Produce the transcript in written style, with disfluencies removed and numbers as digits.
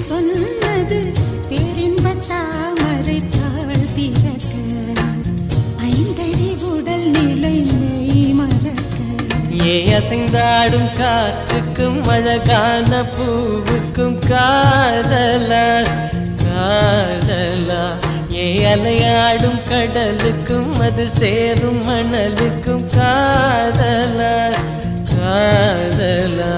சொன்னது பேரின்ப தாமரை தாழ்த்திறக்க ஐந்தடி உடல் நிலை மெய் மறக்க அசைந்தாடும் காற்றுக்கும் அழகான பூவுக்கும் காதலா காதலா அலையாடும் கடலுக்கும் அது சேரும் மணலுக்கும் காதலா காதலா